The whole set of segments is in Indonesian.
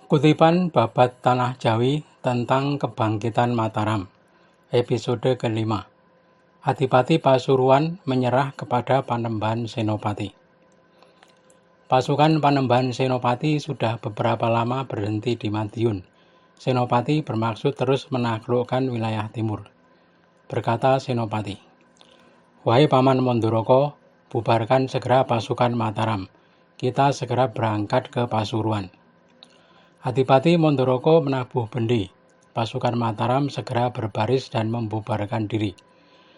Kutipan Babat Tanah Jawi tentang Kebangkitan Mataram, episode kelima. Adipati Pasuruan menyerah kepada Panembahan Senopati. Pasukan Panembahan Senopati sudah beberapa lama berhenti di Madiun. Senopati bermaksud terus menaklukkan wilayah timur. Berkata Senopati, "Wahai Paman Mondoroko, bubarkan segera pasukan Mataram. Kita segera berangkat ke Pasuruan." Adipati Mondoroko menabuh bendi. Pasukan Mataram segera berbaris dan membubarkan diri.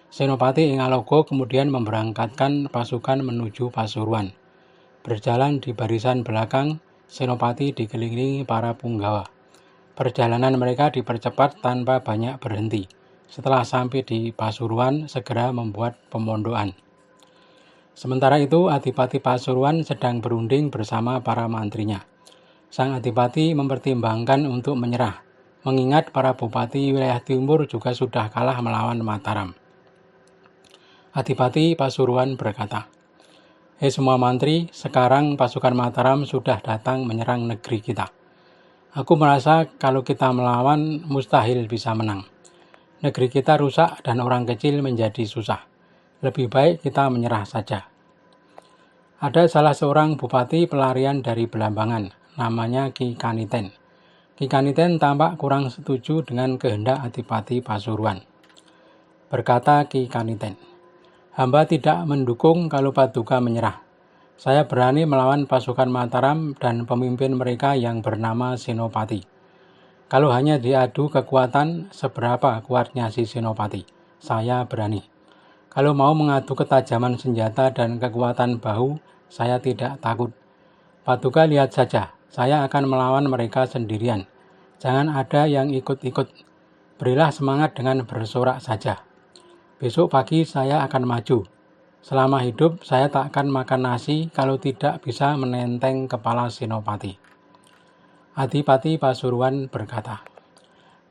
Senopati Ingalogo kemudian memberangkatkan pasukan menuju Pasuruan. Berjalan di barisan belakang, Senopati dikelilingi para punggawa. Perjalanan mereka dipercepat tanpa banyak berhenti. Setelah sampai di Pasuruan, segera membuat pemondokan. Sementara itu, Adipati Pasuruan sedang berunding bersama para mantrinya. Sang Adipati mempertimbangkan untuk menyerah, mengingat para bupati wilayah timur juga sudah kalah melawan Mataram. Adipati Pasuruan berkata, "Hei semua mantri, sekarang pasukan Mataram sudah datang menyerang negeri kita. Aku merasa kalau kita melawan, mustahil bisa menang. Negeri kita rusak dan orang kecil menjadi susah. Lebih baik kita menyerah saja." Ada salah seorang bupati pelarian dari Belambangan, namanya Ki Kaniten. Ki Kaniten tampak kurang setuju dengan kehendak Adipati Pasuruan. Berkata Ki Kaniten, "Hamba tidak mendukung kalau Paduka menyerah. Saya berani melawan pasukan Mataram dan pemimpin mereka yang bernama Senopati. Kalau hanya diadu kekuatan, seberapa kuatnya si Senopati? Saya berani. Kalau mau mengadu ketajaman senjata dan kekuatan bahu, saya tidak takut. Paduka lihat saja, saya akan melawan mereka sendirian. Jangan ada yang ikut-ikut. Berilah semangat dengan bersorak saja. Besok pagi saya akan maju. Selama hidup saya tak akan makan nasi kalau tidak bisa menenteng kepala Senopati." Adipati Pasuruan berkata,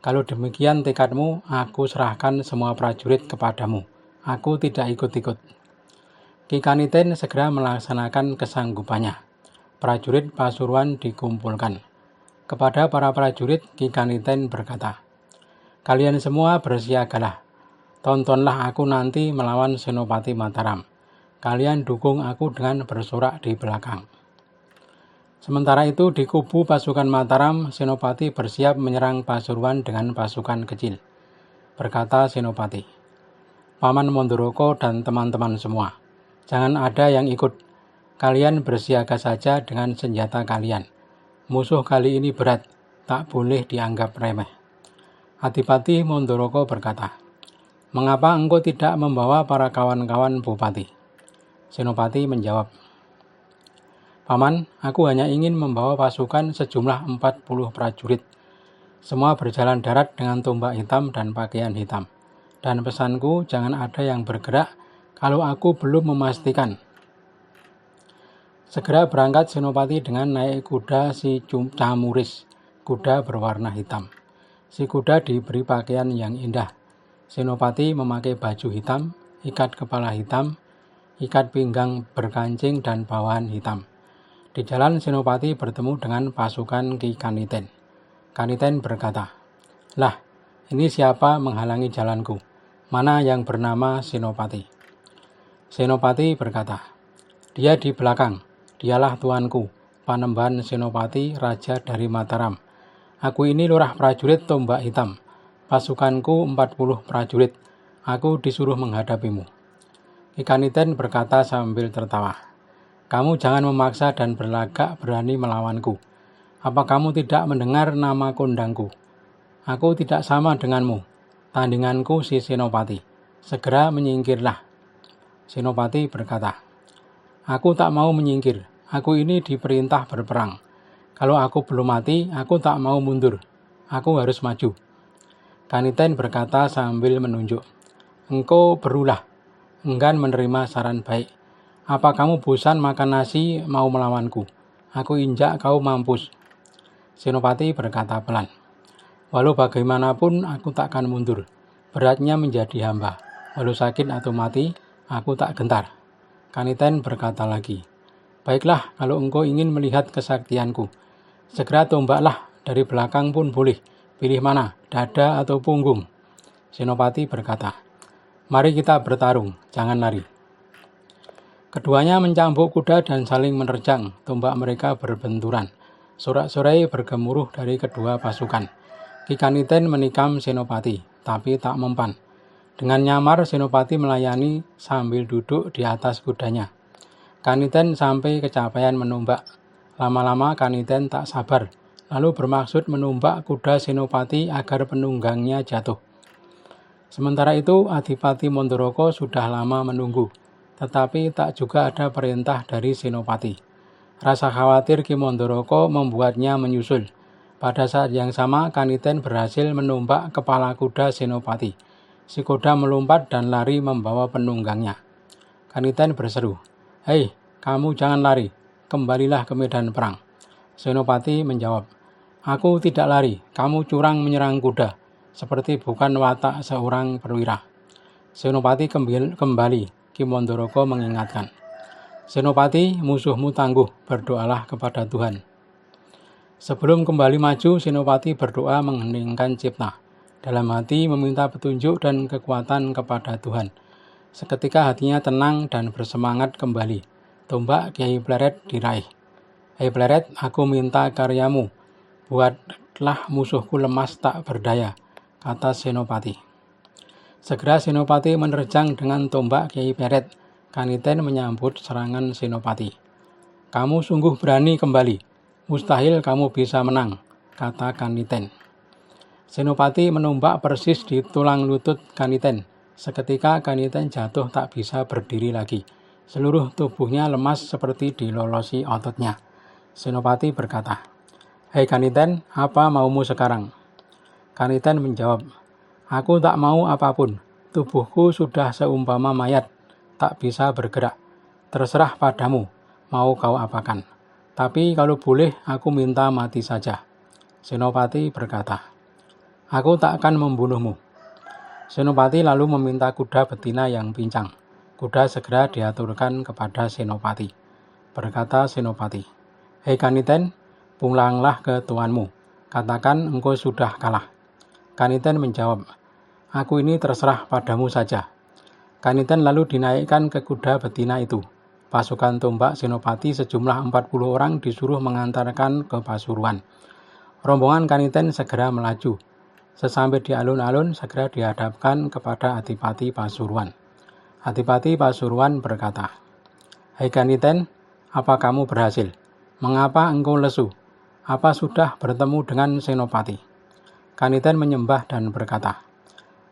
"Kalau demikian tekadmu, aku serahkan semua prajurit kepadamu. Aku tidak ikut-ikut." Ki Kaniten segera melaksanakan kesanggupannya. Prajurit Pasuruan dikumpulkan. Kepada para prajurit, Ki Kaniten berkata, "Kalian semua bersiagalah. Tontonlah aku nanti melawan Senopati Mataram. Kalian dukung aku dengan bersorak di belakang." Sementara itu di kubu pasukan Mataram, Senopati bersiap menyerang Pasuruan dengan pasukan kecil. Berkata Senopati, "Paman Mondoroko dan teman-teman semua, jangan ada yang ikut. Kalian bersiaga saja dengan senjata kalian. Musuh kali ini berat, tak boleh dianggap remeh." Adipati Mondoroko berkata, "Mengapa engkau tidak membawa para kawan-kawan bupati?" Senopati menjawab, "Paman, aku hanya ingin membawa pasukan sejumlah 40 prajurit. Semua berjalan darat dengan tombak hitam dan pakaian hitam. Dan pesanku, jangan ada yang bergerak kalau aku belum memastikan." Segera berangkat Senopati dengan naik kuda si Camuris, kuda berwarna hitam. Si kuda diberi pakaian yang indah. Senopati memakai baju hitam, ikat kepala hitam, ikat pinggang berkancing dan bawahan hitam. Di jalan Senopati bertemu dengan pasukan Ki Kaniten. Kaniten berkata, "Lah, ini siapa menghalangi jalanku? Mana yang bernama Senopati?" Senopati berkata, "Dia di belakang. Dialah tuanku, Panembahan Senopati, Raja dari Mataram. Aku ini lurah prajurit tombak hitam. Pasukanku 40 prajurit. Aku disuruh menghadapimu." Ki Kaniten berkata sambil tertawa, "Kamu jangan memaksa dan berlagak berani melawanku. Apa kamu tidak mendengar nama kondangku? Aku tidak sama denganmu. Tandinganku si Senopati. Segera menyingkirlah." Senopati berkata, "Aku tak mau menyingkir. Aku ini diperintah berperang. Kalau aku belum mati, aku tak mau mundur. Aku harus maju." Kaniten berkata sambil menunjuk, "Engkau berulah, enggan menerima saran baik. Apa kamu bosan makan nasi mau melawanku? Aku injak kau mampus." Senopati berkata pelan, "Walau bagaimanapun aku tak akan mundur. Beratnya menjadi hamba. Walau sakit atau mati, aku tak gentar." Kaniten berkata lagi, "Baiklah, kalau engkau ingin melihat kesaktianku, Segera tombaklah, dari belakang pun boleh. Pilih mana, dada atau punggung? Senopati berkata, mari kita bertarung, jangan lari. Keduanya mencambuk kuda dan saling menerjang, tombak mereka berbenturan. Sorak-sorai bergemuruh dari kedua pasukan. Ki Kaniten menikam Senopati, tapi tak mempan. Dengan nyamar Senopati melayani sambil duduk di atas kudanya. Kaniten sampai kecapean menumbak. Lama-lama Kaniten tak sabar, lalu bermaksud menumbak kuda Senopati agar penunggangnya jatuh. Sementara itu Adipati Mandoraka sudah lama menunggu, tetapi tak juga ada perintah dari Senopati. Rasa khawatir Ki Mandoraka membuatnya menyusul. Pada saat yang sama Kaniten berhasil menumbak kepala kuda Senopati. Si kuda melompat dan lari membawa penunggangnya. Kaniten berseru, "Hei, kamu jangan lari, kembalilah ke medan perang." Senopati menjawab, "Aku tidak lari, kamu curang menyerang kuda, seperti bukan watak seorang perwira." Senopati kembali, Ki Mandoraka mengingatkan, "Senopati, musuhmu tangguh, berdoalah kepada Tuhan." Sebelum kembali maju, Senopati berdoa mengheningkan cipta. Dalam hati meminta petunjuk dan kekuatan kepada Tuhan. Seketika hatinya tenang dan bersemangat kembali. Tombak Kyai Pleret diraih. "Hei Pleret, aku minta karyamu. Buatlah musuhku lemas tak berdaya," kata Senopati. Segera Senopati menerjang dengan tombak Kyai Pleret. Kaniten menyambut serangan Senopati. "Kamu sungguh berani kembali. Mustahil kamu bisa menang," kata Kaniten. Senopati menumbak persis di tulang lutut Kaniten. Seketika Kaniten jatuh tak bisa berdiri lagi. Seluruh tubuhnya lemas seperti dilolosi ototnya. Senopati berkata, "Hei Kaniten, apa maumu sekarang?" Kaniten menjawab, "Aku tak mau apapun. Tubuhku sudah seumpama mayat, tak bisa bergerak. Terserah padamu, mau kau apakan. Tapi kalau boleh, aku minta mati saja." Senopati berkata, "Aku tak akan membunuhmu." Senopati lalu meminta kuda betina yang pincang. Kuda segera diaturkan kepada Senopati. Berkata Senopati, "Hei Kaniten, pulanglah ke tuanmu. Katakan engkau sudah kalah." Kaniten menjawab, "Aku ini terserah padamu saja." Kaniten lalu dinaikkan ke kuda betina itu. Pasukan tombak Senopati sejumlah 40 orang disuruh mengantarkan ke Pasuruan. Rombongan Kaniten segera melaju. Sesampai di alun-alun segera dihadapkan kepada Adipati Pasuruan. Adipati Pasuruan berkata, "Hei Kaniten, apa kamu berhasil? Mengapa engkau lesu? Apa sudah bertemu dengan Senopati?" Kaniten menyembah dan berkata,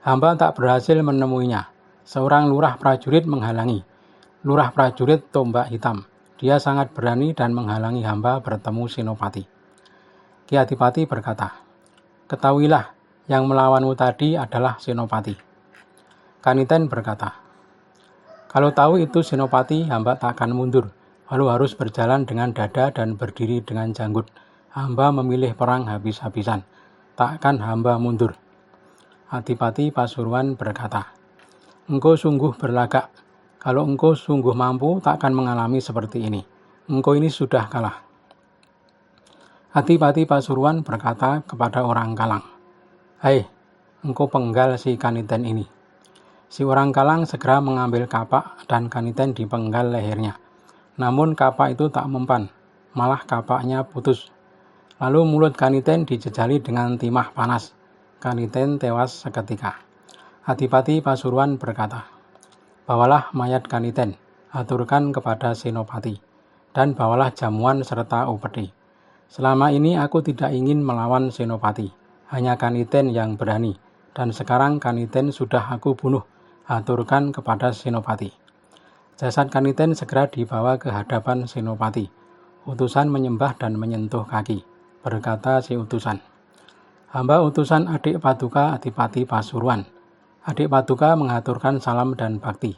"Hamba tak berhasil menemuinya. Seorang lurah prajurit menghalangi. Lurah prajurit tombak hitam. Dia sangat berani dan menghalangi hamba bertemu Senopati." Ki Adipati berkata, "Ketahuilah, yang melawanmu tadi adalah Senopati." Kaniten berkata, "Kalau tahu itu Senopati, hamba tak akan mundur. Lalu harus berjalan dengan dada dan berdiri dengan janggut. Hamba memilih perang habis-habisan. Tak akan hamba mundur." Adipati Pasuruan berkata, "Engkau sungguh berlagak. Kalau engkau sungguh mampu, tak akan mengalami seperti ini. Engkau ini sudah kalah." Adipati Pasuruan berkata kepada orang Kalang, "Hei, engkau penggal si Kaniten ini." Si orang Kalang segera mengambil kapak dan Kaniten dipenggal lehernya. Namun kapak itu tak mempan, malah kapaknya putus. Lalu mulut Kaniten dijejali dengan timah panas. Kaniten tewas seketika. Adipati Pasuruan berkata, "Bawalah mayat Kaniten, aturkan kepada Senopati, dan bawalah jamuan serta upeti. Selama ini aku tidak ingin melawan Senopati, hanya Kaniten yang berani, dan sekarang Kaniten sudah aku bunuh, aturkan kepada Senopati." Jasad Kaniten segera dibawa ke hadapan Senopati. Utusan menyembah dan menyentuh kaki. Berkata si utusan, "Hamba utusan adik Paduka Adipati Pasuruan." Adik Paduka mengaturkan salam dan bakti.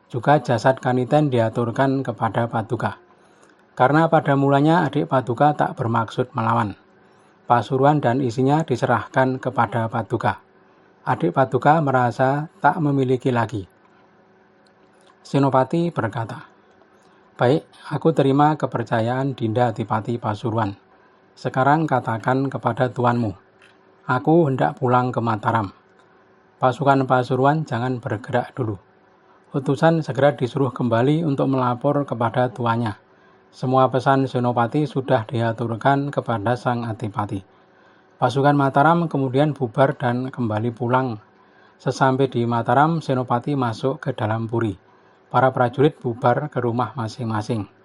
Juga jasad Kaniten diaturkan kepada Paduka. Karena pada mulanya adik Paduka tak bermaksud melawan. Pasuruan dan isinya diserahkan kepada Paduka. Adik Paduka merasa tak memiliki lagi. Senopati berkata, "Baik, aku terima kepercayaan Dinda Adipati Pasuruan. Sekarang katakan kepada tuanmu, aku hendak pulang ke Mataram. Pasukan Pasuruan jangan bergerak dulu. Utusan segera disuruh kembali untuk melapor kepada tuannya. Semua pesan Senopati sudah diaturkan kepada sang Adipati. Pasukan Mataram kemudian bubar dan kembali pulang. Sesampai di Mataram, Senopati masuk ke dalam puri. Para prajurit bubar ke rumah masing-masing.